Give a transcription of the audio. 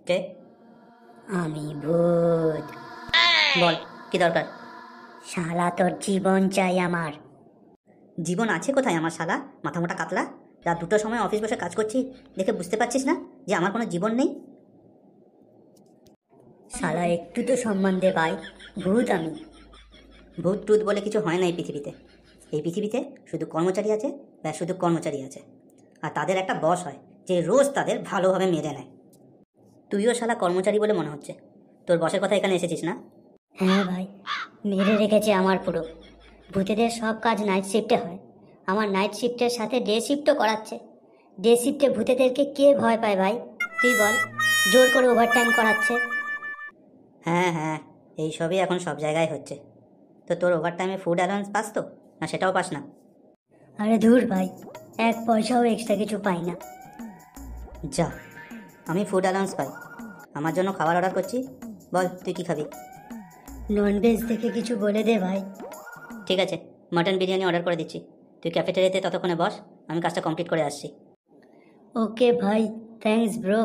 কে? আমি ভূত। বল, কি দরকার? শালা তোর জীবন চাই আমার। জীবন আছে কোথায় আমার শালা মাথা মোটা কাতলা? রাত 2টোর সময় অফিস বসে কাজ করছি, দেখে বুঝতে পারছিস না যে আমার কোনো জীবন নেই? শালা একটু তো সম্মান দে ভাই, ভূত আমি। ভূত টুত বলে কিছু হয় না এই পৃথিবীতে। এই পৃথিবীতে শুধু কর্মচারী আছে, ব্যাস শুধু কর্মচারী আছে। আর তাদের একটা বস হয় যে রোজ তাদের ভালোভাবে মেরে নেয়। তুইও শালা কর্মচারী বলে মনে হচ্ছে। তোর বসের কথা এখানে এসেছিস না? হ্যাঁ ভাই, মেরে রেখেছে আমার পুরো। ভূতেদের সব কাজ নাইট শিফটে হয়, আমার নাইট শিফটের সাথে ডে শিফটও করাচ্ছে। ডে শিফটে ভূতেদেরকে কে ভয় পায় ভাই? তুই বল। জোর করে ওভারটাইম করাচ্ছে। হ্যাঁ হ্যাঁ, এইসবই এখন সব জায়গায় হচ্ছে। তো তোর ওভার টাইমে ফুড অ্যালাউন্স পাস তো, না সেটাও পাস না? আরে ধুর ভাই, এক পয়সাও এক্সট্রা কিছু পাই না। যা, আমি ফুড অ্যালাউন্স পাই, আমার জন্য খাবার অর্ডার করছি। বল তুই কী খাবি? ননভেজ থেকে কিছু বলে দে ভাই। ঠিক আছে, মাটন বিরিয়ানি অর্ডার করে দিচ্ছি। তুই ক্যাফেটেরিয়াতে ততক্ষণে বস, আমি কাজটা কমপ্লিট করে আসছি। ওকে ভাই, থ্যাঙ্কস ব্রো।